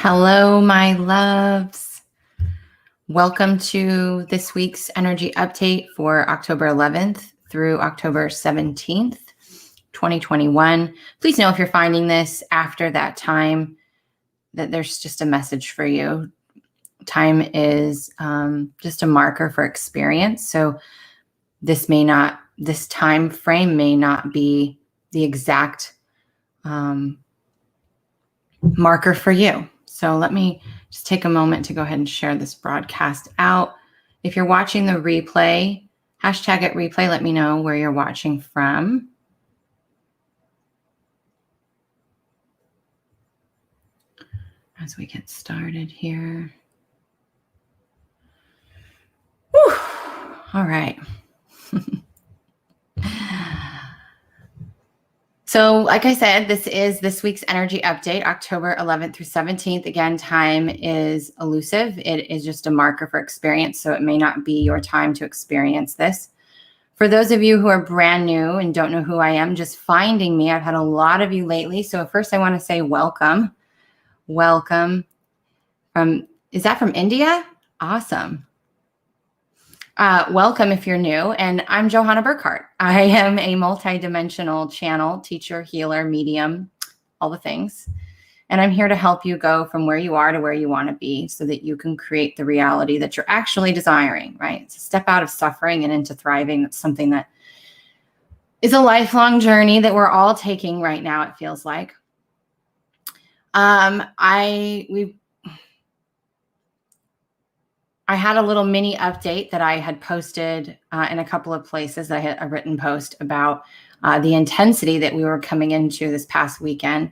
Hello, my loves. Welcome to this week's energy update for October 11th through October 17th, 2021. Please know if you're finding this after that time that there's just a message for you. Time is just a marker for experience. So this time frame may not be the exact marker for you. So let me just take a moment to go ahead and share this broadcast out. If you're watching the replay, hashtag it replay, let me know where you're watching from. As we get started here. Whew. All right. So like I said, this is this week's energy update, October 11th through 17th. Again, time is elusive. It is just a marker for experience, so it may not be your time to experience this. For those of you who are brand new and don't know who I am, just finding me, I've had a lot of you lately. So first I want to say welcome. Welcome. Is that from India? Awesome. Welcome if you're new, and I'm Johanna Burkhardt. I am a multidimensional channel, teacher, healer, medium, all the things. And I'm here to help you go from where you are to where you want to be so that you can create the reality that you're actually desiring, right? It's a step out of suffering and into thriving. It's something that is a lifelong journey that we're all taking right now, it feels like. I had a little mini update that I had posted in a couple of places. I had a written post about the intensity that we were coming into this past weekend.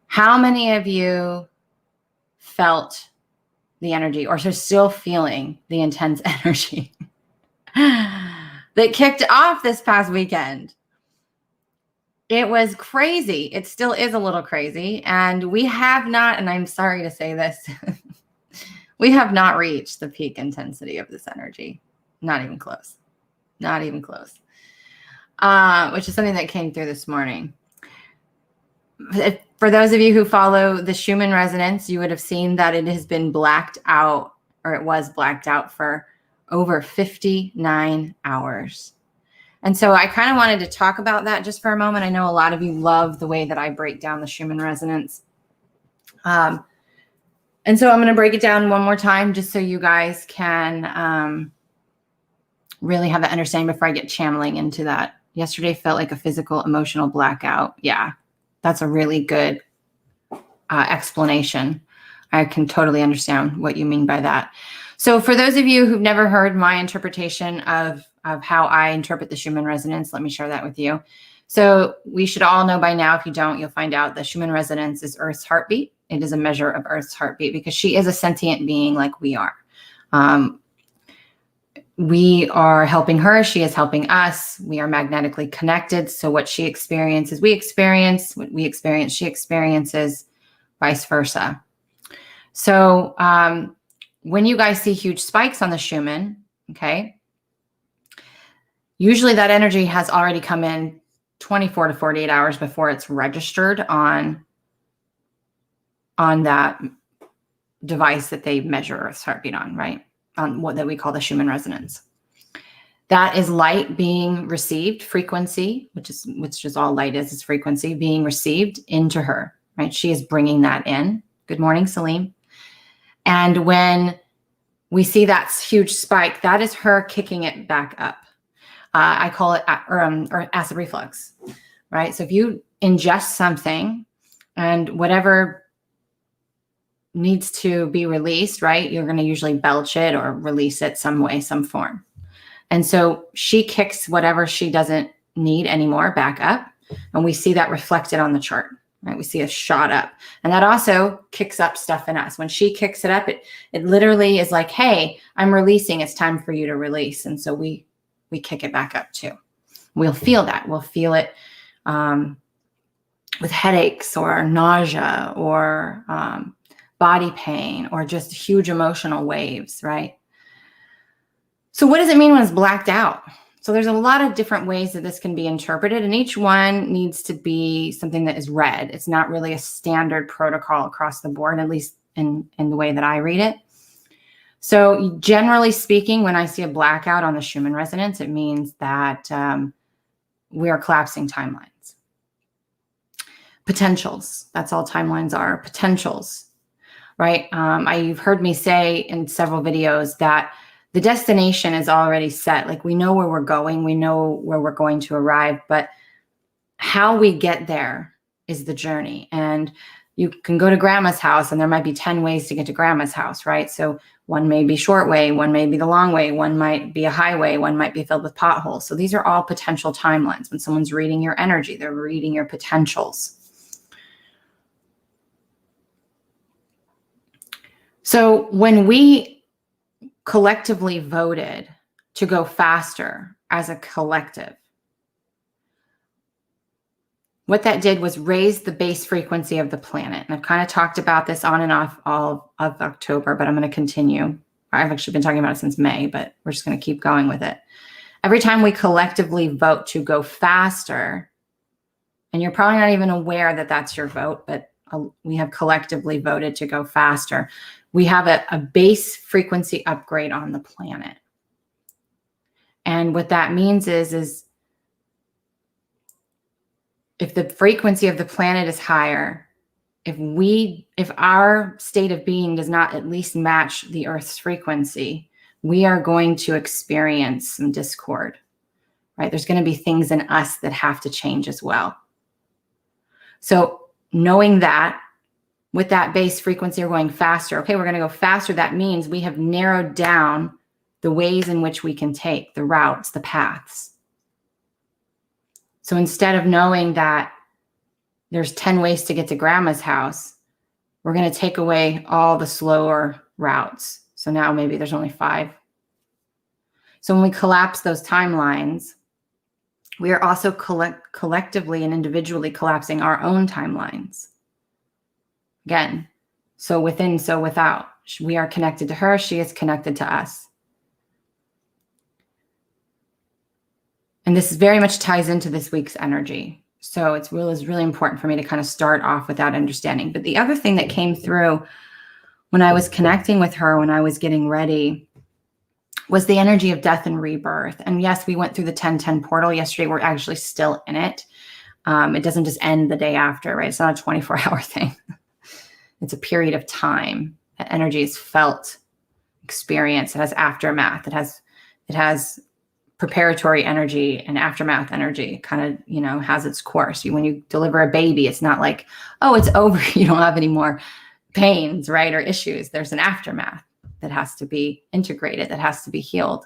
How many of you felt the energy or are still feeling the intense energy that kicked off this past weekend? It was crazy. It still is a little crazy. And we have not, and I'm sorry to say this, we have not reached the peak intensity of this energy. Not even close. Not even close. Which is something that came through this morning. For those of you who follow the Schumann resonance, you would have seen that it has been blacked out, or it was blacked out for over 59 hours. And so I kind of wanted to talk about that just for a moment. I know a lot of you love the way that I break down the Schumann resonance. And so I'm going to break it down one more time just so you guys can really have that understanding before I get channeling into that. Yesterday felt like a physical, emotional blackout. Yeah, that's a really good explanation. I can totally understand what you mean by that. So for those of you who've never heard my interpretation of how I interpret the Schumann resonance, let me share that with you. So we should all know by now, if you don't, you'll find out the Schumann resonance is Earth's heartbeat. It is a measure of Earth's heartbeat because she is a sentient being like we are. We are helping her. She is helping us. We are magnetically connected. So what she experiences, we experience. What we experience, she experiences, vice versa. So when you guys see huge spikes on the Schumann, okay, usually that energy has already come in 24 to 48 hours before it's registered on that device that they measure Earth's heartbeat on, right? On what that we call the Schumann resonance. That is light being received, frequency, which is all light is frequency being received into her, right? She is bringing that in. Good morning, Salim. And when we see that huge spike, that is her kicking it back up. I call it or acid reflux, right? So if you ingest something and whatever needs to be released, right, you're going to usually belch it or release it some way, some form. And so she kicks whatever she doesn't need anymore back up. And we see that reflected on the chart, right? We see a shot up. And that also kicks up stuff in us. When she kicks it up, it literally is like, hey, I'm releasing. It's time for you to release. And so we kick it back up too. We'll feel that. We'll feel it with headaches or nausea or body pain or just huge emotional waves, right? So what does it mean when it's blacked out? So there's a lot of different ways that this can be interpreted, and each one needs to be something that is read. It's not really a standard protocol across the board, at least in the way that I read it. So generally speaking, when I see a blackout on the Schumann resonance, it means that we are collapsing timelines. Potentials, that's all timelines are, potentials, right? You've heard me say in several videos that the destination is already set. Like, we know where we're going, we know where we're going to arrive, but how we get there is the journey. And you can go to grandma's house and there might be 10 ways to get to grandma's house, right? So one may be short way, one may be the long way, one might be a highway, one might be filled with potholes. So these are all potential timelines. When someone's reading your energy, they're reading your potentials. So when we collectively voted to go faster as a collective, what that did was raise the base frequency of the planet. And I've kind of talked about this on and off all of October, but I'm going to continue. I've actually been talking about it since May, but we're just going to keep going with it. Every time we collectively vote to go faster, and you're probably not even aware that that's your vote, but we have collectively voted to go faster. We have a base frequency upgrade on the planet. And what that means is if the frequency of the planet is higher, if our state of being does not at least match the Earth's frequency, we are going to experience some discord, right? There's going to be things in us that have to change as well. So knowing that with that base frequency, we're going faster. Okay, we're going to go faster. That means we have narrowed down the ways in which we can take, the routes, the paths. So instead of knowing that there's 10 ways to get to grandma's house, we're going to take away all the slower routes. So now maybe there's only 5. So when we collapse those timelines, we are also collectively and individually collapsing our own timelines. Again, so within, so without. We are connected to her. She is connected to us. And this very much ties into this week's energy. So it's really important for me to kind of start off with that understanding. But the other thing that came through when I was connecting with her, when I was getting ready, was the energy of death and rebirth. And yes, we went through the 1010 portal yesterday. We're actually still in it. It doesn't just end the day after, right? It's not a 24-hour thing. It's a period of time. That energy is felt, experience. It has aftermath. It has preparatory energy and aftermath energy. It kind of, has its course. When you deliver a baby, it's not like, oh, it's over. You don't have any more pains, right? Or issues. There's an aftermath that has to be integrated, that has to be healed.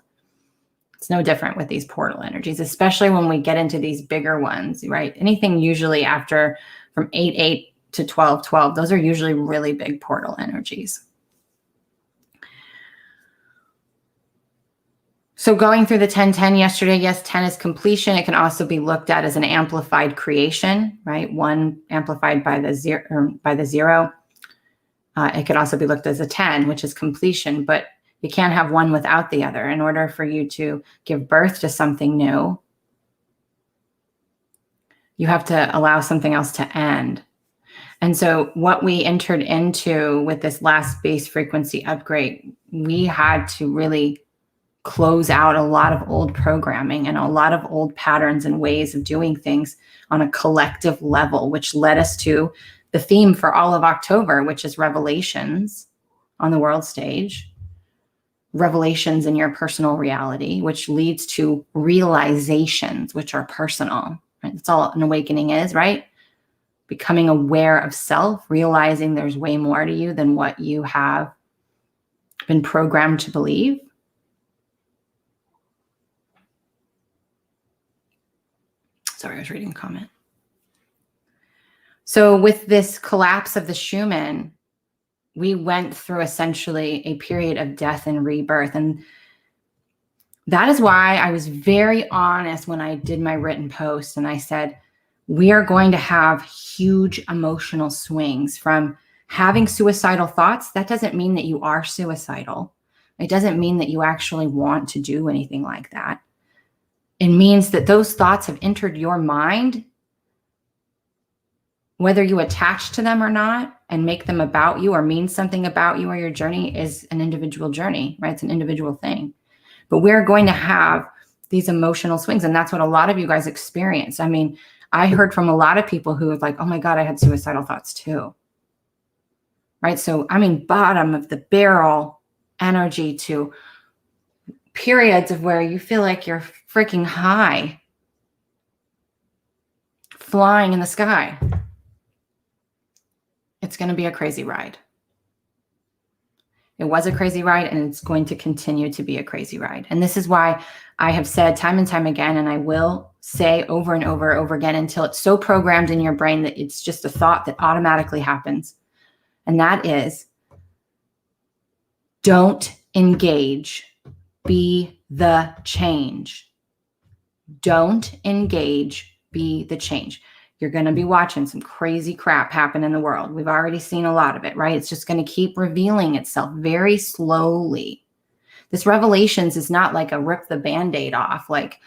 It's no different with these portal energies, especially when we get into these bigger ones, right? Anything usually after from 8/8 to 12/12, those are usually really big portal energies. So going through the 1010 yesterday, yes, 10 is completion. It can also be looked at as an amplified creation, right? 1 amplified by the 0. It could also be looked as a 10, which is completion, but you can't have one without the other. In order for you to give birth to something new, you have to allow something else to end. And so what we entered into with this last base frequency upgrade, we had to really close out a lot of old programming and a lot of old patterns and ways of doing things on a collective level, which led us to the theme for all of October, which is revelations on the world stage, revelations in your personal reality, which leads to realizations, which are personal. Right? That's all an awakening is, right? Becoming aware of self, realizing there's way more to you than what you have been programmed to believe. Sorry, I was reading a comment. So with this collapse of the Schumann, we went through essentially a period of death and rebirth. And that is why I was very honest when I did my written post. And I said, we are going to have huge emotional swings from having suicidal thoughts. That doesn't mean that you are suicidal. It doesn't mean that you actually want to do anything like that. It means that those thoughts have entered your mind whether you attach to them or not and make them about you or mean something about you or your journey is an individual journey, right? It's an individual thing. But we're going to have these emotional swings. And that's what a lot of you guys experience. I mean, I heard from a lot of people who are like, oh my God, I had suicidal thoughts too. Right? So, I mean, bottom of the barrel energy to periods of where you feel like you're freaking high, flying in the sky. It's going to be a crazy ride. It was a crazy ride, and it's going to continue to be a crazy ride. And this is why I have said time and time again, and I will say over and over again until it's so programmed in your brain that it's just a thought that automatically happens. And that is, don't engage, be the change. Don't engage, be the change. You're going to be watching some crazy crap happen in the world. We've already seen a lot of it, right? It's just going to keep revealing itself very slowly. This revelations is not like a rip the Band-Aid off, like,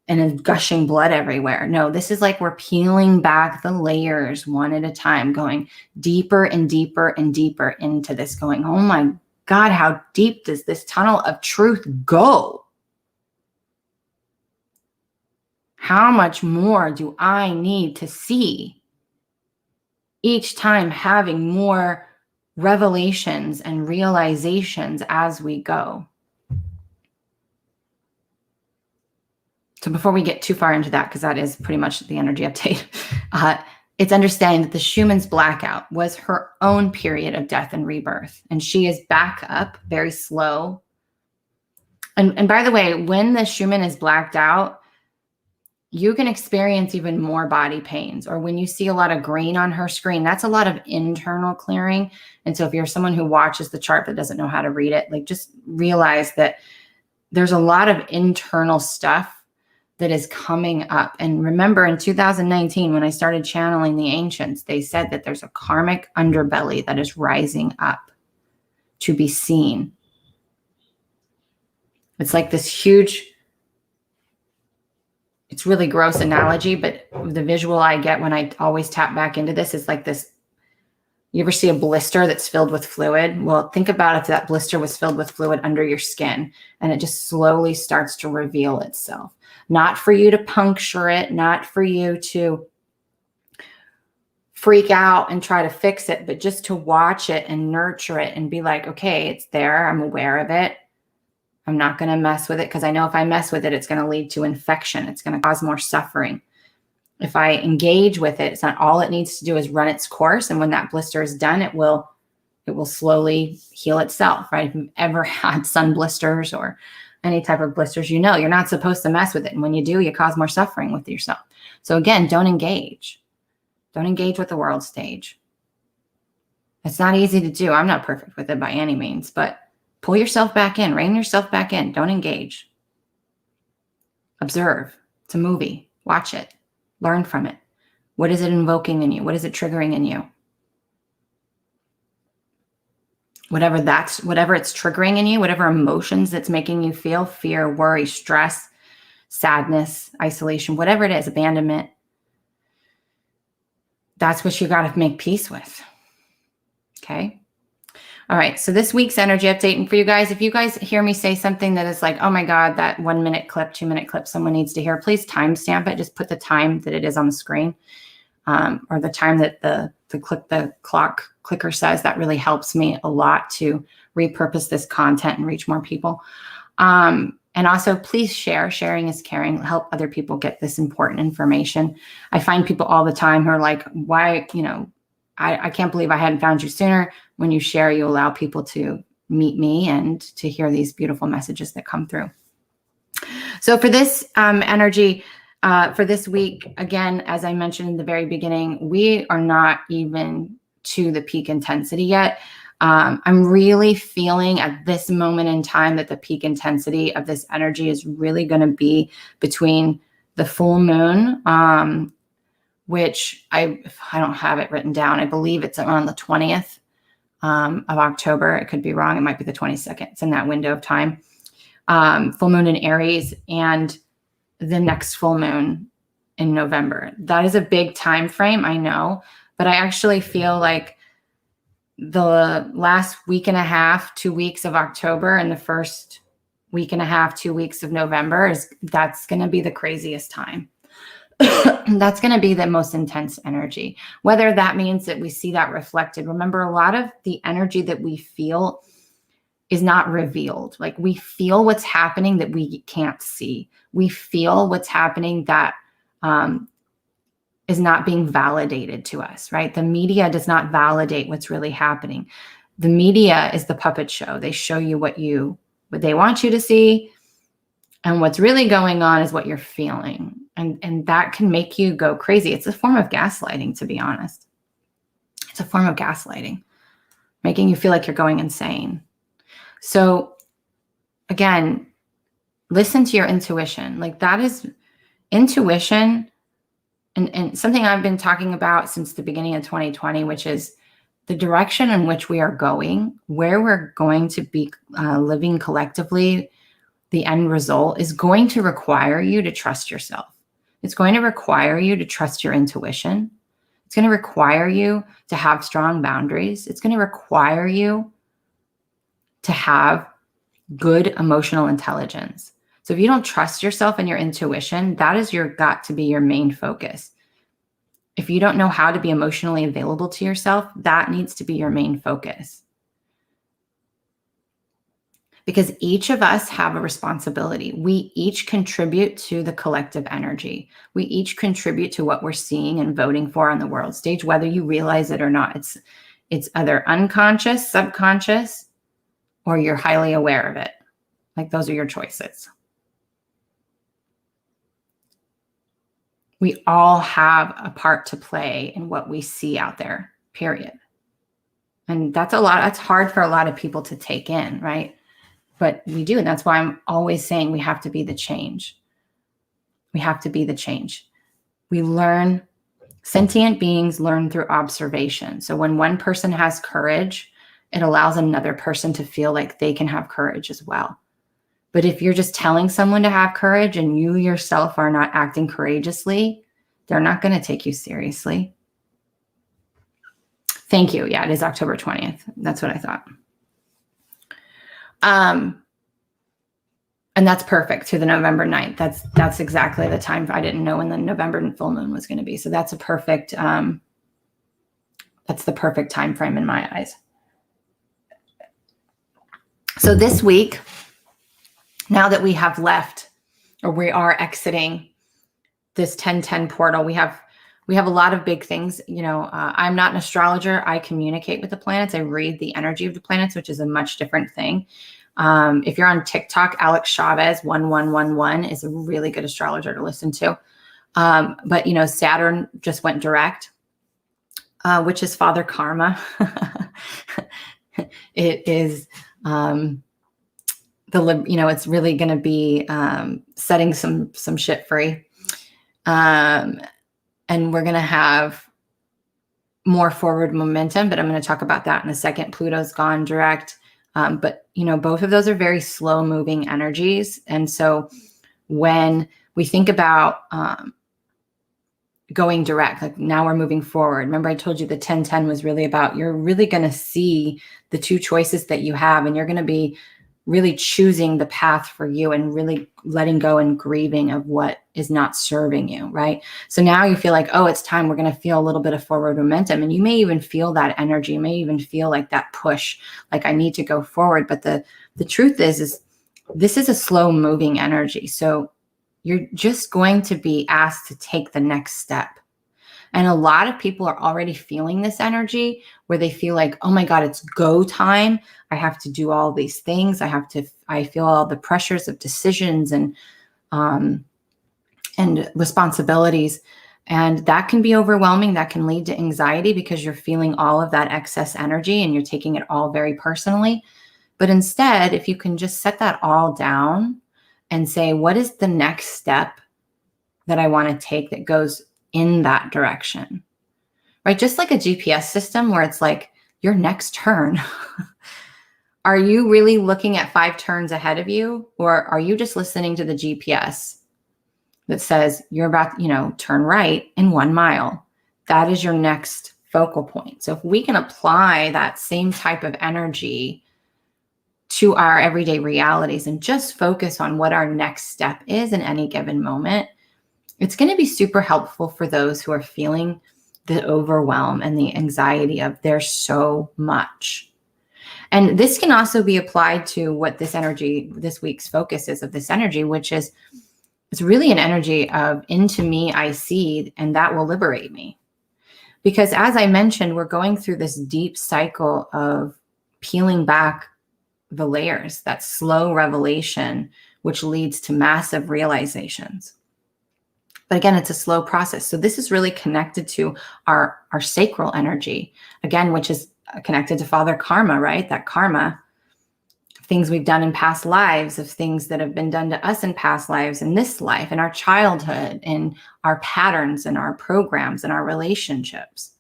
and a gushing blood everywhere. No, this is like we're peeling back the layers one at a time, going deeper and deeper and deeper into this, going, oh my God, how deep does this tunnel of truth go? How much more do I need to see? Each time having more revelations and realizations as we go. So before we get too far into that, because that is pretty much the energy update, it's understanding that the Schumann's blackout was her own period of death and rebirth. And she is back up, very slow. And by the way, when the Schumann is blacked out, you can experience even more body pains. Or when you see a lot of green on her screen, that's a lot of internal clearing. And so if you're someone who watches the chart but doesn't know how to read it, like, just realize that there's a lot of internal stuff that is coming up. And remember, in 2019, when I started channeling the ancients, they said that there's a karmic underbelly that is rising up to be seen. It's like this huge, it's really gross analogy, but the visual I get when I always tap back into this is like this. You ever see a blister that's filled with fluid? Well, think about if that blister was filled with fluid under your skin, and it just slowly starts to reveal itself. Not for you to puncture it, not for you to freak out and try to fix it, but just to watch it and nurture it and be like, okay, it's there. I'm aware of it. I'm not going to mess with it, because I know if I mess with it, it's going to lead to infection. It's going to cause more suffering. If I engage with it, it's not, all it needs to do is run its course. And when that blister is done, it will slowly heal itself, right? If you've ever had sun blisters or any type of blisters, you know you're not supposed to mess with it. And when you do, you cause more suffering with yourself. So again, don't engage. Don't engage with the world stage. It's not easy to do. I'm not perfect with it by any means, but pull yourself back in, rein yourself back in. Don't engage. Observe. It's a movie. Watch it. Learn from it. What is it invoking in you? What is it triggering in you? Whatever it's triggering in you, whatever emotions it's making you feel, fear, worry, stress, sadness, isolation, whatever it is, abandonment, that's what you got to make peace with. Okay. All right. So this week's energy update. And for you guys, if you guys hear me say something that is like, oh my God, that 1 minute clip, 2 minute clip, someone needs to hear, please timestamp it. Just put the time that it is on the screen, or the time that the clock clicker says. That really helps me a lot to repurpose this content and reach more people. And also, please share. Sharing is caring. Help other people get this important information. I find people all the time who are like, why, I can't believe I hadn't found you sooner. When you share, you allow people to meet me and to hear these beautiful messages that come through. So for this energy, for this week, again, as I mentioned in the very beginning, we are not even to the peak intensity yet. I'm really feeling at this moment in time that the peak intensity of this energy is really going to be between the full moon, which I don't have it written down. I believe it's around the 20th of October. It could be wrong. It might be the 22nd. It's in that window of time. Full moon in Aries, and the next full moon in November. That is a big time frame, I know, but I actually feel like the last week and a half, 2 weeks of October and the first week and a half, 2 weeks of November that's going to be the craziest time. That's going to be the most intense energy. Whether that means that we see that reflected. Remember, a lot of the energy that we feel is not revealed. Like, we feel what's happening that we can't see. We feel what's happening that is not being validated to us, right? The media does not validate what's really happening. The media is the puppet show. They show you what they want you to see. And what's really going on is what you're feeling. And that can make you go crazy. It's a form of gaslighting, to be honest. It's a form of gaslighting, making you feel like you're going insane. So again, listen to your intuition. Like, that is intuition. And something I've been talking about since the beginning of 2020, which is the direction in which we are going, where we're going to be living collectively. The end result is going to require you to trust yourself. It's going to require you to trust your intuition. It's going to require you to have strong boundaries. It's going to require you to have good emotional intelligence. So if you don't trust yourself and your intuition, that is got to be your main focus. If you don't know how to be emotionally available to yourself, that needs to be your main focus. Because each of us have a responsibility. We each contribute to the collective energy. We each contribute to what we're seeing and voting for on the world stage, whether you realize it or not. It's either unconscious, subconscious, or you're highly aware of it. Like, those are your choices. We all have a part to play in what we see out there, period. And that's hard for a lot of people to take in, right? But we do. And that's why I'm always saying we have to be the change. We have to be the change. We learn, sentient beings learn through observation. So when one person has courage, it allows another person to feel like they can have courage as well. But if you're just telling someone to have courage and you yourself are not acting courageously, they're not going to take you seriously. Thank you. Yeah, it is October 20th. That's what I thought. And that's perfect to the November 9th. That's exactly the time. I didn't know when the November full moon was going to be. So that's a perfect, that's the perfect time frame in my eyes. So this week, now that we have left, or we are exiting this 1010 portal, we have a lot of big things. I'm not an astrologer. I communicate with the planets. I read the energy of the planets, which is a much different thing. If you're on TikTok, Alex Chavez 1111 is a really good astrologer to listen to. But Saturn just went direct, which is Father Karma. It is it's really going to be setting some shit free. And we're going to have more forward momentum, but I'm going to talk about that in a second. Pluto's gone direct. But both of those are very slow moving energies. And so when we think about going direct, like now we're moving forward. Remember, I told you the 1010 was really about, you're really going to see the two choices that you have, and you're going to be really choosing the path for you and really letting go and grieving of what is not serving you, right? So now you feel like, oh, it's time. We're going to feel a little bit of forward momentum. And you may even feel that energy. You may even feel like that push, like I need to go forward. But the truth is this is a slow moving energy. So you're just going to be asked to take the next step. And a lot of people are already feeling this energy where they feel like, oh my God, it's go time. I have to do all these things. I feel all the pressures of decisions and responsibilities. And that can be overwhelming. That can lead to anxiety because you're feeling all of that excess energy and you're taking it all very personally. But instead, if you can just set that all down and say, what is the next step that I want to take that goes in that direction, right? Just like a GPS system where it's like your next turn. Are you really looking at 5 turns ahead of you, or are you just listening to the GPS that says you're about, turn right in 1 mile. That is your next focal point. So if we can apply that same type of energy to our everyday realities and just focus on what our next step is in any given moment, it's going to be super helpful for those who are feeling the overwhelm and the anxiety of there's so much. And this can also be applied to what this week's focus is of this energy, which is it's really an energy of into me, I see, and that will liberate me. Because as I mentioned, we're going through this deep cycle of peeling back the layers, that slow revelation, which leads to massive realizations. But again, it's a slow process. So this is really connected to our sacral energy, again, which is connected to Father Karma, right? That karma, things we've done in past lives, of things that have been done to us in past lives, in this life, in our childhood, in our patterns, and our programs, and our relationships.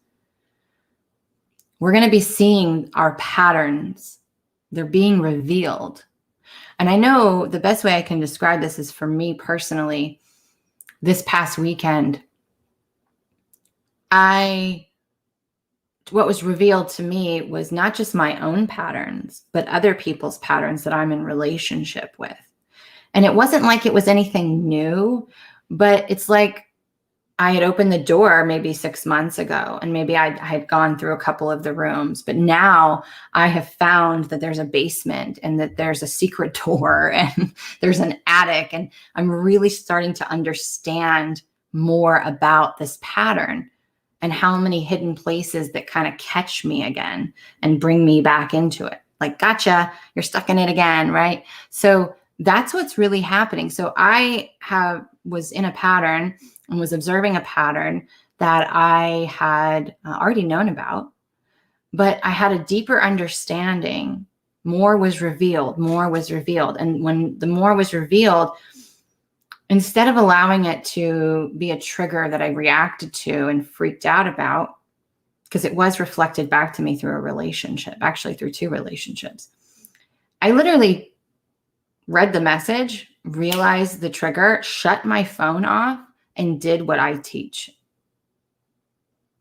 We're going to be seeing our patterns. They're being revealed. And I know the best way I can describe this is, for me personally, this past weekend, what was revealed to me was not just my own patterns, but other people's patterns that I'm in relationship with. And it wasn't like it was anything new, but it's like I had opened the door maybe 6 months ago, and maybe I had gone through a couple of the rooms, but now I have found that there's a basement and that there's a secret door and there's an attic, and I'm really starting to understand more about this pattern and how many hidden places that kind of catch me again and bring me back into it. Like, gotcha, you're stuck in it again, right? So that's what's really happening. So I was in a pattern and was observing a pattern that I had already known about, but I had a deeper understanding. More was revealed. And when the more was revealed, instead of allowing it to be a trigger that I reacted to and freaked out about, because it was reflected back to me through a relationship, actually through 2 relationships, I literally read the message, realized the trigger, shut my phone off, and did what I teach.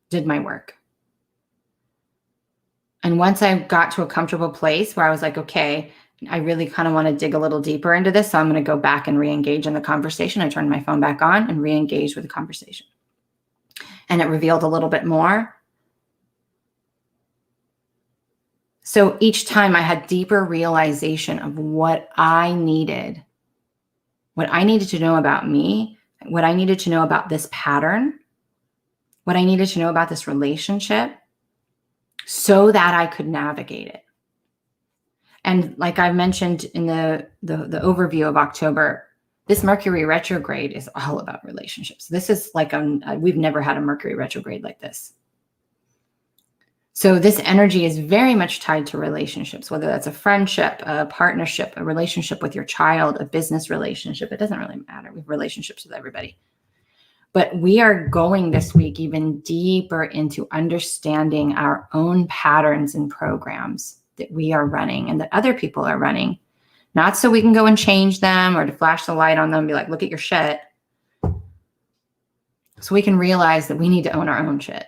Did my work. And once I got to a comfortable place where I was like, okay, I really kind of want to dig a little deeper into this, so I'm going to go back and re-engage in the conversation. I turned my phone back on and re-engaged with the conversation. And it revealed a little bit more. So each time I had deeper realization of what I needed to know about me, what I needed to know about this pattern, what I needed to know about this relationship, so that I could navigate it. And like I mentioned in the overview of October, this Mercury retrograde is all about relationships. This is like, we've never had a Mercury retrograde like this. So this energy is very much tied to relationships, whether that's a friendship, a partnership, a relationship with your child, a business relationship. It doesn't really matter. We have relationships with everybody. But we are going this week even deeper into understanding our own patterns and programs that we are running and that other people are running. Not so we can go and change them or to flash the light on them and be like, look at your shit. So we can realize that we need to own our own shit,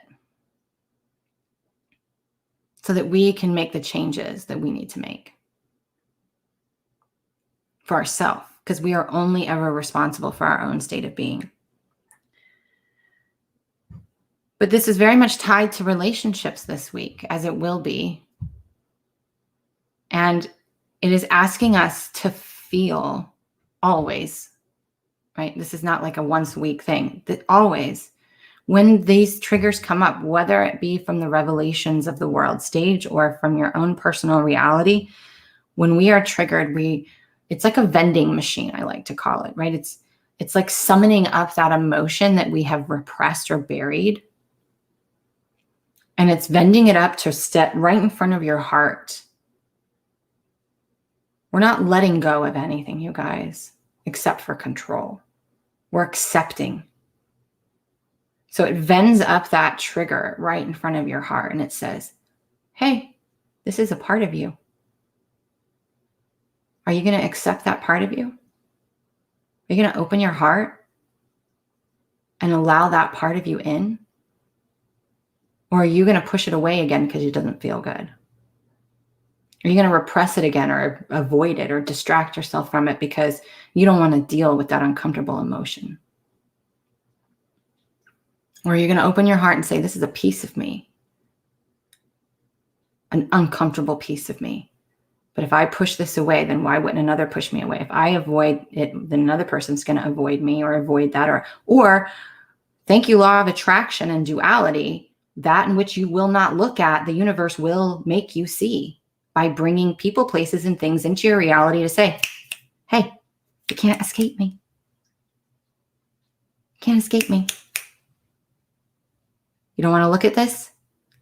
so that we can make the changes that we need to make for ourselves, because we are only ever responsible for our own state of being. But this is very much tied to relationships this week, as it will be. And it is asking us to feel always, right? This is not like a once a week thing, that always, when these triggers come up, whether it be from the revelations of the world stage or from your own personal reality, when we are triggered, it's like a vending machine, I like to call it, right? It's like summoning up that emotion that we have repressed or buried. And it's vending it up to step right in front of your heart. We're not letting go of anything, you guys, except for control. We're accepting. So it vends up that trigger right in front of your heart, and it says, hey, this is a part of you. Are you going to accept that part of you? Are you going to open your heart and allow that part of you in? Or are you going to push it away again because it doesn't feel good? Are you going to repress it again or avoid it or distract yourself from it because you don't want to deal with that uncomfortable emotion? Or are you going to open your heart and say, this is a piece of me, an uncomfortable piece of me. But if I push this away, then why wouldn't another push me away? If I avoid it, then another person's going to avoid me or avoid that. Or thank you, law of attraction and duality, that in which you will not look at, the universe will make you see by bringing people, places, and things into your reality to say, hey, you can't escape me. You can't escape me. You don't want to look at this?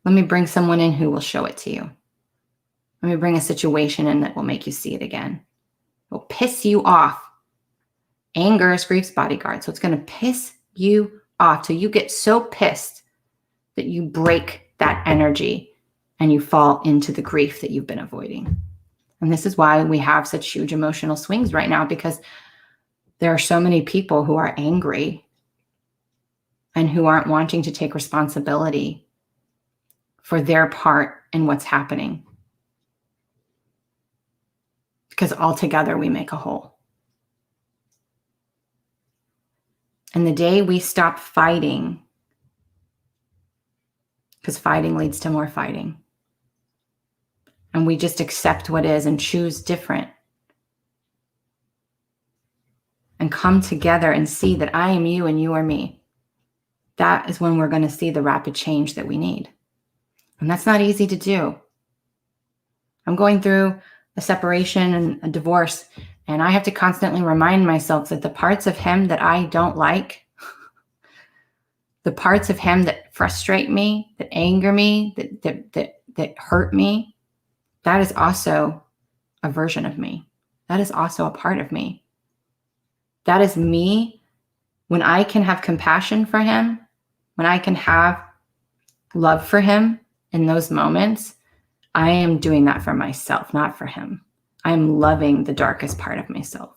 Let me bring someone in who will show it to you. Let me bring a situation in that will make you see it again. It will piss you off. Anger is grief's bodyguard. So it's going to piss you off till you get so pissed that you break that energy and you fall into the grief that you've been avoiding. And this is why we have such huge emotional swings right now, because there are so many people who are angry and who aren't wanting to take responsibility for their part in what's happening. Because altogether we make a whole. And the day we stop fighting, because fighting leads to more fighting, and we just accept what is and choose different, and come together and see that I am you and you are me, that is when we're going to see the rapid change that we need. And that's not easy to do. I'm going through a separation and a divorce, and I have to constantly remind myself that the parts of him that I don't like, the parts of him that frustrate me, that anger me, that hurt me, that is also a version of me. That is also a part of me. That is me. When I can have compassion for him, when I can have love for him in those moments, I am doing that for myself, not for him. I am loving the darkest part of myself.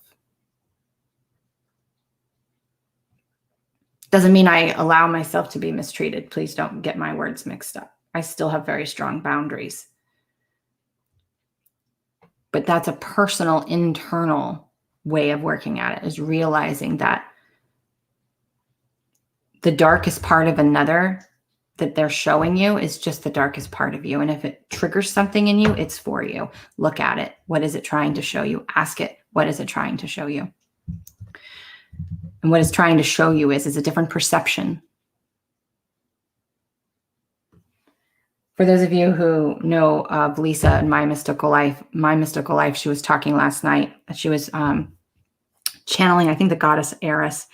Doesn't mean I allow myself to be mistreated. Please don't get my words mixed up. I still have very strong boundaries. But that's a personal, internal way of working at it, is realizing that the darkest part of another that they're showing you is just the darkest part of you. And if it triggers something in you, it's for you. Look at it. What is it trying to show you? Ask it. What is it trying to show you? And what it's trying to show you is a different perception. For those of you who know of Lisa and My Mystical Life, she was talking last night. She was channeling, I think, the goddess Eris.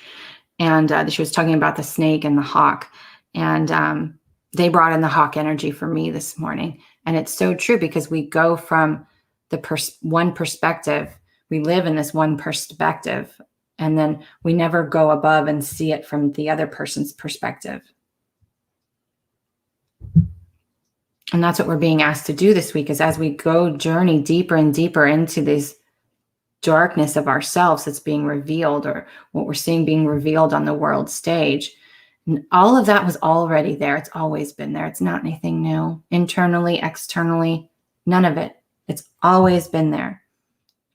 And she was talking about the snake and the hawk. And they brought in the hawk energy for me this morning. And it's so true, because we go from the one perspective. We live in this one perspective. And then we never go above and see it from the other person's perspective. And that's what we're being asked to do this week, is as we go journey deeper and deeper into this darkness of ourselves that's being revealed, or what we're seeing being revealed on the world stage. And all of that was already there. It's always been there. It's not anything new. Internally, externally, none of it. It's always been there.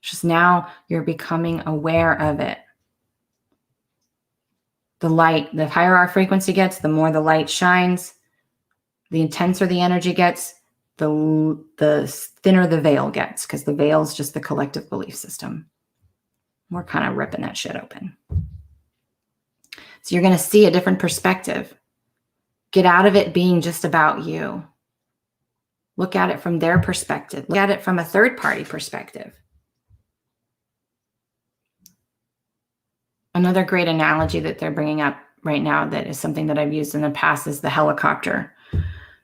It's just now you're becoming aware of it. The light, the higher our frequency gets, the more the light shines. The intenser the energy gets, the thinner the veil gets, because the veil is just the collective belief system. We're kind of ripping that shit open. So you're going to see a different perspective. Get out of it being just about you. Look at it from their perspective. Look at it from a third-party perspective. Another great analogy that they're bringing up right now, that is something that I've used in the past, is the helicopter.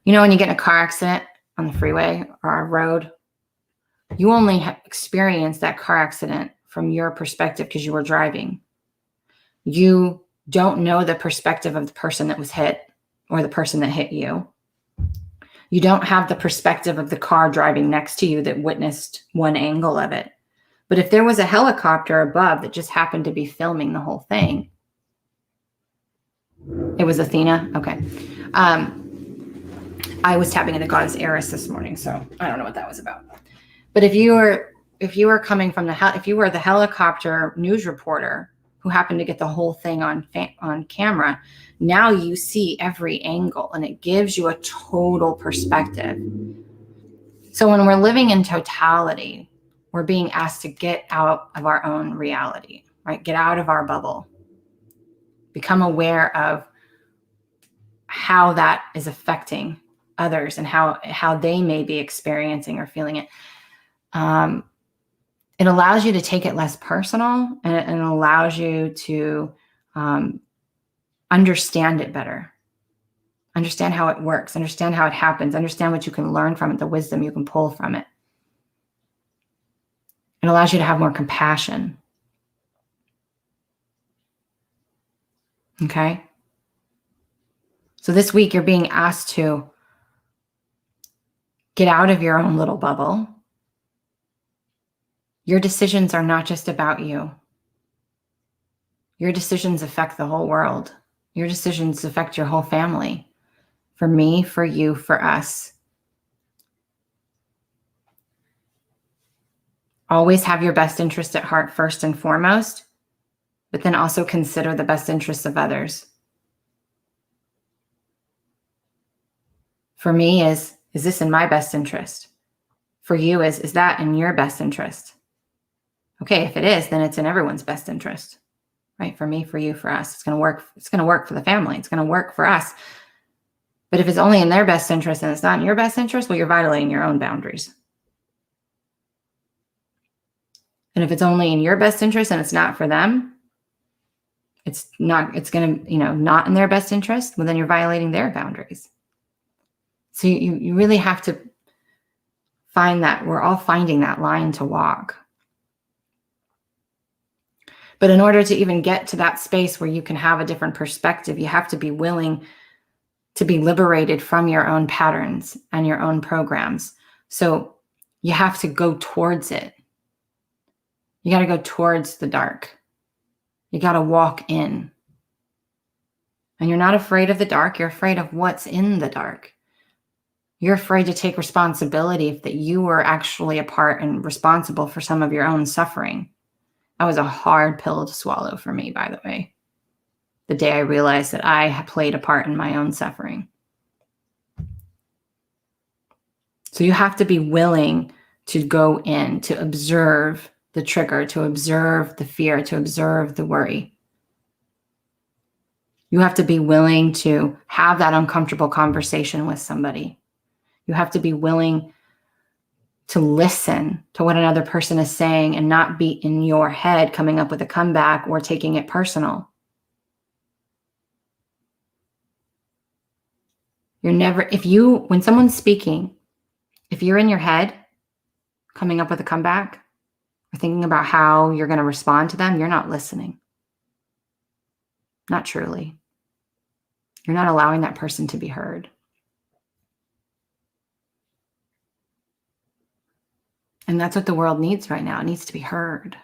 You know, when you get in a car accident on the freeway or a road, you only experience that car accident from your perspective because you were driving. You don't know the perspective of the person that was hit or the person that hit you. You don't have the perspective of the car driving next to you that witnessed one angle of it. But if there was a helicopter above that just happened to be filming the whole thing, It was Athena. Okay. I was tapping into goddess Eris this morning, so I don't know what that was about. But if you were coming from if you were the helicopter news reporter who happened to get the whole thing on camera, now you see every angle and it gives you a total perspective. So when we're living in totality, we're being asked to get out of our own reality, right? Get out of our bubble. Become aware of how that is affecting others and how they may be experiencing or feeling it. It allows you to take it less personal, and it allows you to understand it better. Understand how it works, understand how it happens, understand what you can learn from it, the wisdom you can pull from it. It allows you to have more compassion. Okay? So this week you're being asked to get out of your own little bubble. Your decisions are not just about you. Your decisions affect the whole world. Your decisions affect your whole family. For me, for you, for us. Always have your best interest at heart first and foremost, but then also consider the best interests of others. For me is this in my best interest? For you is that in your best interest? Okay, if it is, then it's in everyone's best interest, right? For me, for you, for us. It's going to work. It's going to work for the family. It's going to work for us. But if it's only in their best interest and it's not in your best interest, well, you're violating your own boundaries. And if it's only in your best interest and it's not for them, it's going to, not in their best interest, well, then you're violating their boundaries. So you really have to find that. We're all finding that line to walk. But in order to even get to that space where you can have a different perspective, you have to be willing to be liberated from your own patterns and your own programs. So you have to go towards it. You got to go towards the dark. You got to walk in. And you're not afraid of the dark. You're afraid of what's in the dark. You're afraid to take responsibility that you were actually a part and responsible for some of your own suffering. That was a hard pill to swallow for me, by the way. The day I realized that I had played a part in my own suffering. So you have to be willing to go in, to observe the trigger, to observe the fear, to observe the worry. You have to be willing to have that uncomfortable conversation with somebody. You have to be willing to listen to what another person is saying and not be in your head coming up with a comeback or taking it personal. When someone's speaking, if you're in your head coming up with a comeback or thinking about how you're going to respond to them, you're not listening. Not truly. You're not allowing that person to be heard. And that's what the world needs right now. It needs to be heard.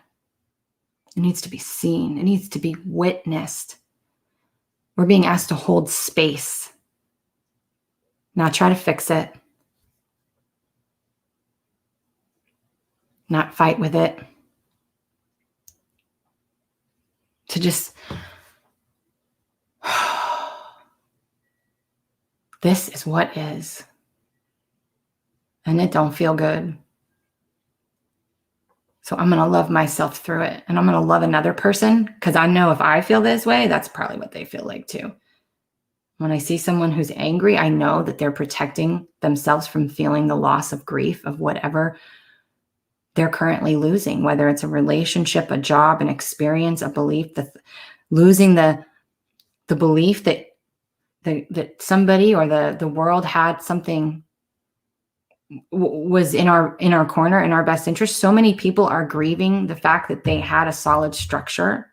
It needs to be seen. It needs to be witnessed. We're being asked to hold space, not try to fix it, not fight with it, to just, this is what is. And it don't feel good. So I'm going to love myself through it. And I'm going to love another person because I know if I feel this way, that's probably what they feel like too. When I see someone who's angry, I know that they're protecting themselves from feeling the loss of grief of whatever they're currently losing, whether it's a relationship, a job, an experience, a belief, losing the belief that somebody or the world had something was in our corner, in our best interest. So many people are grieving the fact that they had a solid structure.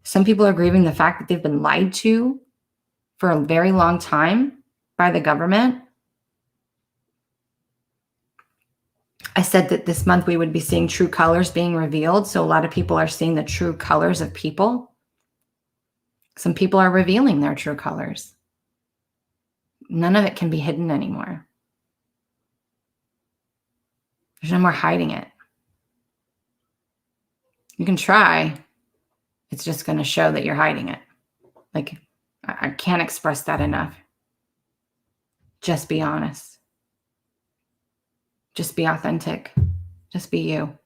Some people are grieving the fact that they've been lied to for a very long time by the government. I said that this month we would be seeing true colors being revealed. So a lot of people are seeing the true colors of people. Some people are revealing their true colors. None of it can be hidden anymore. There's no more hiding it. You can try. It's just going to show that you're hiding it. Like, I can't express that enough. Just be honest. Just be authentic. Just be you.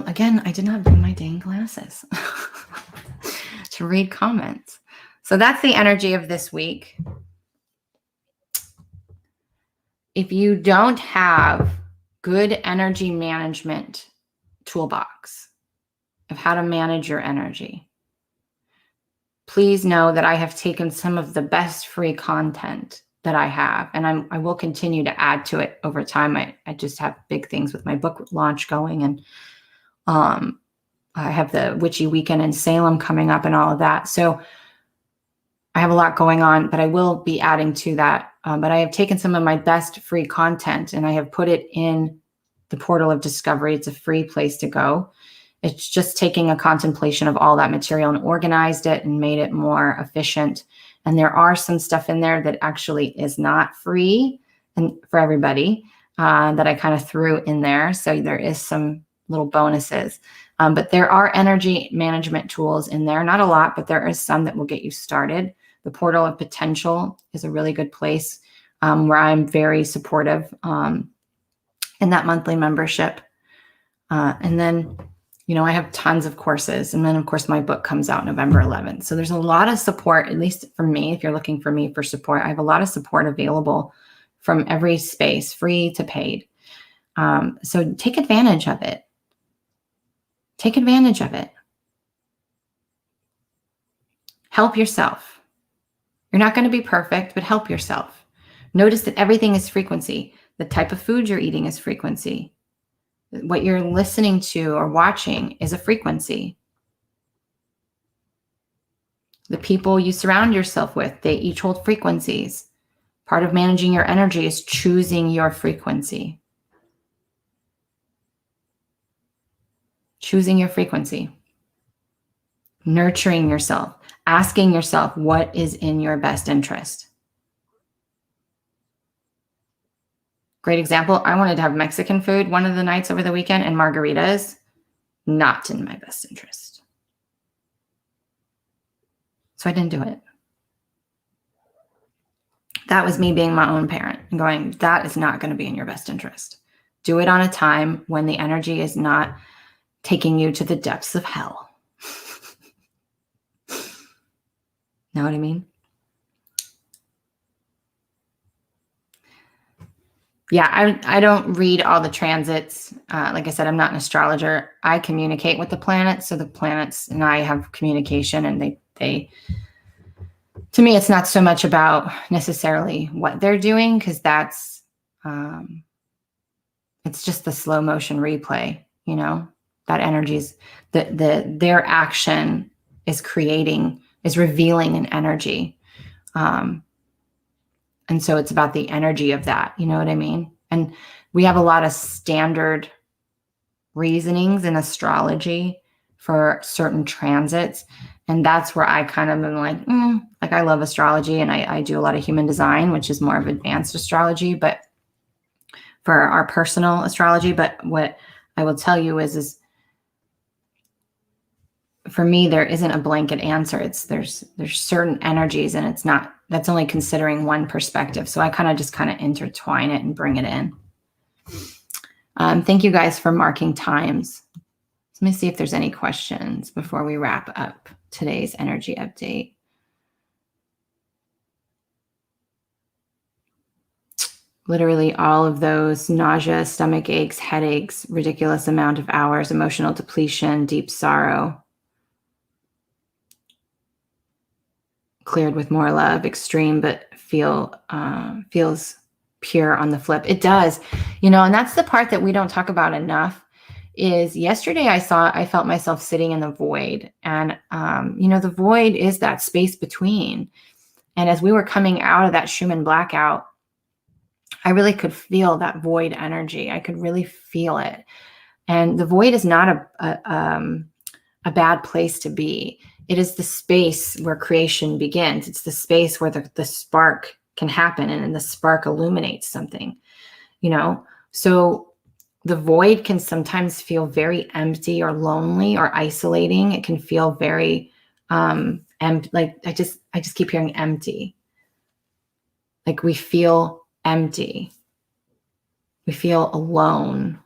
Again, I did not bring my dang glasses to read comments. So that's the energy of this week. If you don't have good energy management toolbox of how to manage your energy, please know that I have taken some of the best free content that I have, and I will continue to add to it over time. I just have big things with my book launch going, and I have the Witchy Weekend in Salem coming up and all of that. So I have a lot going on, but I will be adding to that. But I have taken some of my best free content and I have put it in the Portal of Discovery. It's a free place to go. It's just taking a contemplation of all that material and organized it and made it more efficient. And there are some stuff in there that actually is not free and for everybody that I kind of threw in there. So there is some little bonuses. But there are energy management tools in there. Not a lot, but there is some that will get you started. The Portal of Potential is a really good place where I'm very supportive in that monthly membership. And then, you know, I have tons of courses. And then, of course, my book comes out November 11th. So there's a lot of support, at least for me, if you're looking for me for support. I have a lot of support available from every space, free to paid. So take advantage of it. Take advantage of it. Help yourself. You're not going to be perfect, but help yourself. Notice that everything is frequency. The type of food you're eating is frequency. What you're listening to or watching is a frequency. The people you surround yourself with, they each hold frequencies. Part of managing your energy is choosing your frequency. Choosing your frequency. Nurturing yourself. Asking yourself what is in your best interest. Great example. I wanted to have Mexican food one of the nights over the weekend and margaritas. Not in my best interest. So I didn't do it. That was me being my own parent and going, that is not going to be in your best interest. Do it on a time when the energy is not taking you to the depths of hell. Know what I mean? Yeah, I don't read all the transits. Like I said, I'm not an astrologer. I communicate with the planets. So the planets and I have communication, and they to me, it's not so much about necessarily what they're doing, because that's it's just the slow motion replay, you know, that energy's their action is revealing an energy. And so it's about the energy of that, you know what I mean? And we have a lot of standard reasonings in astrology for certain transits. And that's where I kind of am like I love astrology, and I do a lot of human design, which is more of advanced astrology, but for our personal astrology. But what I will tell you is for me, there isn't a blanket answer. There's certain energies, and that's only considering one perspective. So I kind of intertwine it and bring it in. Thank you guys for marking times. Let me see if there's any questions before we wrap up today's energy update. Literally all of those: nausea, stomach aches, headaches, ridiculous amount of hours, emotional depletion, deep sorrow. Cleared with more love, extreme, but feels pure on the flip. It does, you know, and that's the part that we don't talk about enough. Is yesterday I felt myself sitting in the void, and you know, the void is that space between. And as we were coming out of that Schumann blackout, I really could feel that void energy. I could really feel it. And the void is not a bad place to be. It is the space where creation begins. It's the space where the spark can happen, and the spark illuminates something, you know? So the void can sometimes feel very empty or lonely or isolating. It can feel very like I just keep hearing empty. Like we feel empty. We feel alone.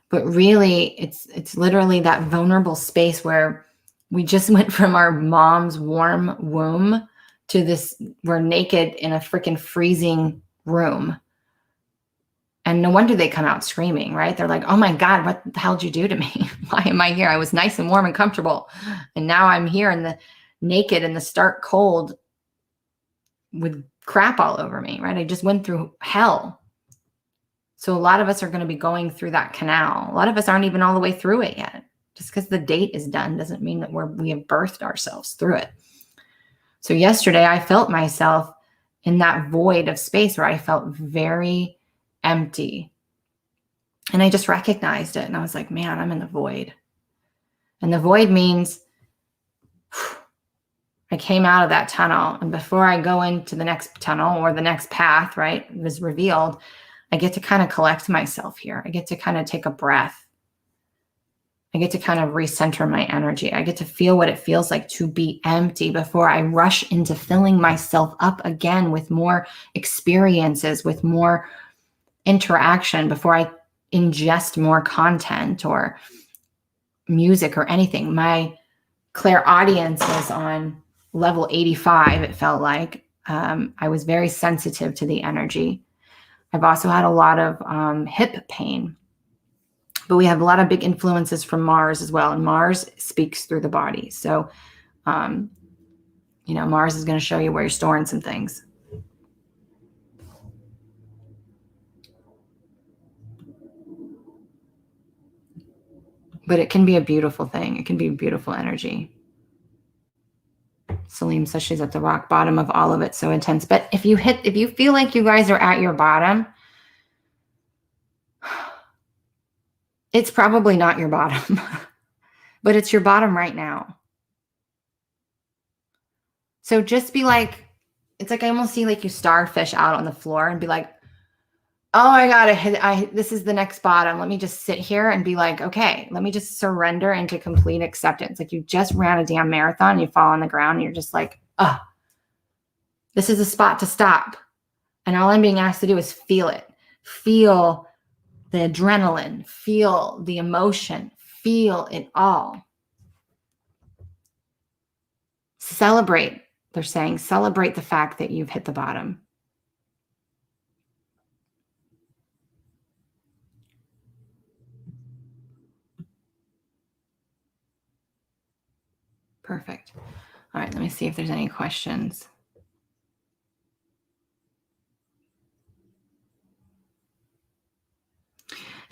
But really, it's literally that vulnerable space where we just went from our mom's warm womb to this, we're naked in a freaking freezing room. And no wonder they come out screaming, right? They're like, oh my God, what the hell did you do to me? Why am I here? I was nice and warm and comfortable. And now I'm here in the naked in the stark cold with crap all over me, right? I just went through hell. So a lot of us are going to be going through that canal. A lot of us aren't even all the way through it yet. Just because the date is done doesn't mean that we have birthed ourselves through it. So yesterday I felt myself in that void of space where I felt very empty. And I just recognized it. And I was like, man, I'm in the void. And the void means I came out of that tunnel. And before I go into the next tunnel or the next path, right, was revealed, I get to kind of collect myself here. I get to kind of take a breath. I get to kind of recenter my energy. I get to feel what it feels like to be empty before I rush into filling myself up again with more experiences, with more interaction, before I ingest more content or music or anything. My clairaudience was on level 85, it felt like. I was very sensitive to the energy. I've also had a lot of hip pain, but we have a lot of big influences from Mars as well. And Mars speaks through the body. So, Mars is going to show you where you're storing some things. But it can be a beautiful thing. It can be beautiful energy. Salim says she's at the rock bottom of all of it. So intense. But if you feel like you guys are at your bottom, it's probably not your bottom, but it's your bottom right now. So just be like, it's like I almost see like you starfish out on the floor and be like, oh my God, this is the next bottom. Let me just sit here and be like, okay, let me just surrender into complete acceptance. Like you just ran a damn marathon, you fall on the ground and you're just like, oh, this is a spot to stop. And all I'm being asked to do is feel it. Feel the adrenaline, feel the emotion, feel it all. Celebrate, they're saying, celebrate the fact that you've hit the bottom. Perfect. All right, let me see if there's any questions.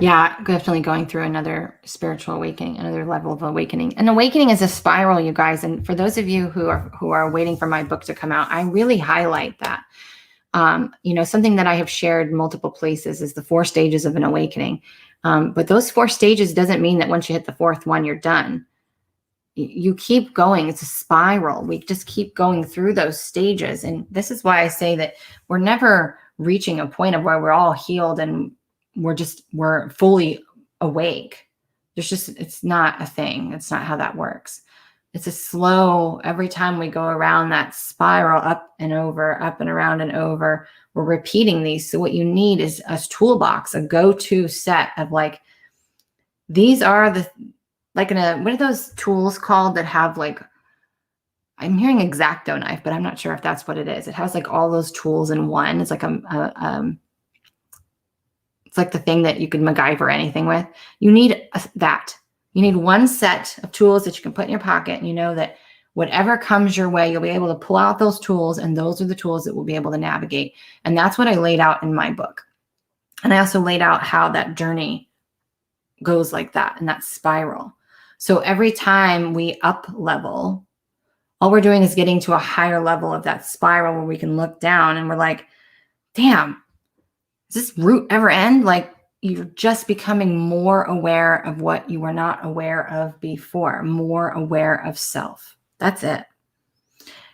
Yeah, definitely going through another spiritual awakening, another level of awakening. And awakening is a spiral, you guys. And for those of you who are waiting for my book to come out, I really highlight that. Something that I have shared multiple places is the 4 stages of an awakening. But those 4 stages doesn't mean that once you hit the 4th one, you're done. You keep going. It's a spiral. We just keep going through those stages. And this is why I say that we're never reaching a point of where we're all healed and we're fully awake. It's not a thing. It's not how that works. It's a slow, every time we go around that spiral up and over, up and around and over, we're repeating these. So what you need is a toolbox, a go-to set of like, these are the, like what are those tools called that have like, I'm hearing X-Acto knife, but I'm not sure if that's what it is. It has like all those tools in one. It's like it's like the thing that you could MacGyver anything with. You need that. You need one set of tools that you can put in your pocket, and you know that whatever comes your way, you'll be able to pull out those tools, and those are the tools that will be able to navigate. And that's what I laid out in my book. And I also laid out how that journey goes like that, and that spiral. So every time we up level, all we're doing is getting to a higher level of that spiral where we can look down and we're like, damn, Does this root ever end? Like, you're just becoming more aware of what you were not aware of before, more aware of self. That's it.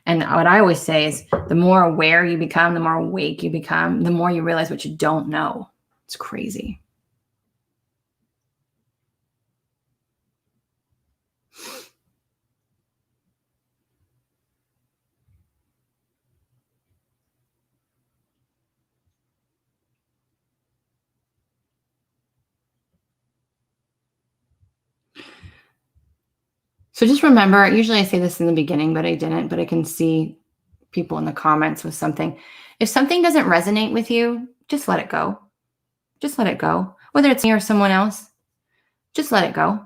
And what I always say is the more aware you become, the more awake you become, the more you realize what you don't know. It's crazy. So just remember, usually I say this in the beginning, but I didn't, but I can see people in the comments with something. If something doesn't resonate with you, just let it go. Just let it go. Whether it's me or someone else, just let it go.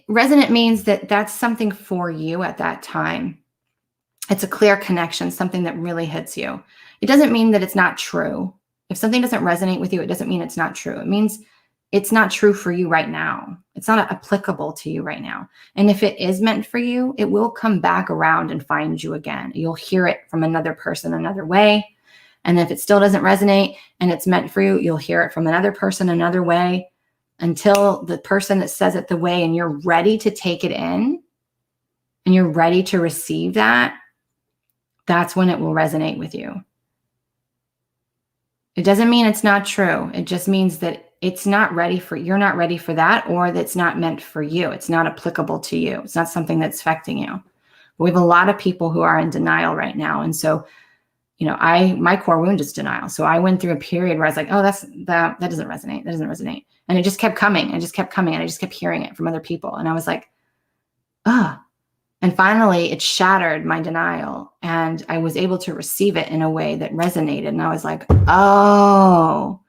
Resonant means that that's something for you at that time. It's a clear connection, something that really hits you. It doesn't mean that it's not true. If something doesn't resonate with you, it doesn't mean it's not true. It means it's not true for you right now. It's not applicable to you right now. And if it is meant for you, it will come back around and find you again. You'll hear it from another person another way. And if it still doesn't resonate and it's meant for you, you'll hear it from another person another way until the person that says it the way and you're ready to take it in and you're ready to receive that. That's when it will resonate with you. It doesn't mean it's not true. It just means that it's not ready for, you're not ready for that, or that's not meant for you. It's not applicable to you. It's not something that's affecting you. But we have a lot of people who are in denial right now. And so, you know, my core wound is denial. So I went through a period where I was like, oh, that doesn't resonate. That doesn't resonate. And it just kept coming and just kept coming. And I just kept hearing it from other people. And I was like, ah. And finally, it shattered my denial, and I was able to receive it in a way that resonated. And I was like, oh,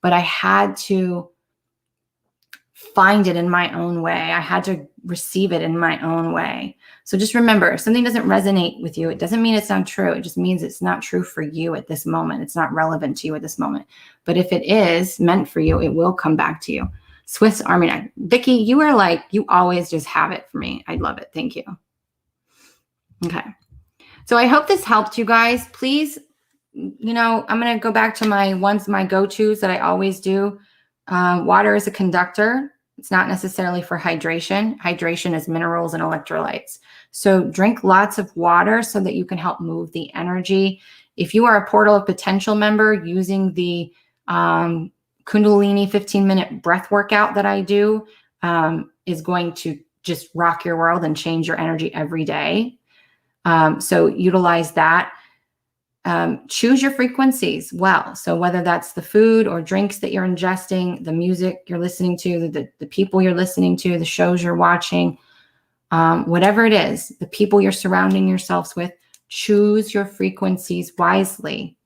but I had to find it in my own way. I had to receive it in my own way. So just remember, if something doesn't resonate with you, it doesn't mean it's not true. It just means it's not true for you at this moment. It's not relevant to you at this moment. But if it is meant for you, it will come back to you. Swiss Army knife. Vicki, you are like, you always just have it for me. I love it. Thank you. Okay. So I hope this helped you guys. Please, you know, I'm going to go back to my go-tos that I always do. Water is a conductor. It's not necessarily for hydration. Hydration is minerals and electrolytes. So drink lots of water so that you can help move the energy. If you are a Portal of Potential member, using the Kundalini 15-minute breath workout that I do is going to just rock your world and change your energy every day. So utilize that. Choose your frequencies well. So whether that's the food or drinks that you're ingesting, the music you're listening to, the people you're listening to, the shows you're watching, whatever it is, the people you're surrounding yourselves with, choose your frequencies wisely.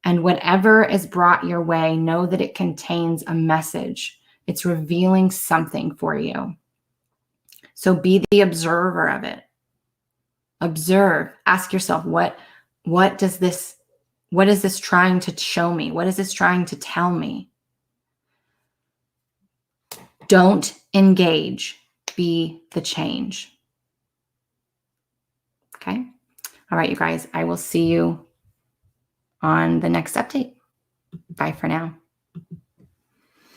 And whatever is brought your way, know that it contains a message. It's revealing something for you. So be the observer of it. Observe. Ask yourself, what is this trying to show me? What is this trying to tell me? Don't engage. Be the change. Okay? All right, you guys, I will see you on the next update. Bye for now.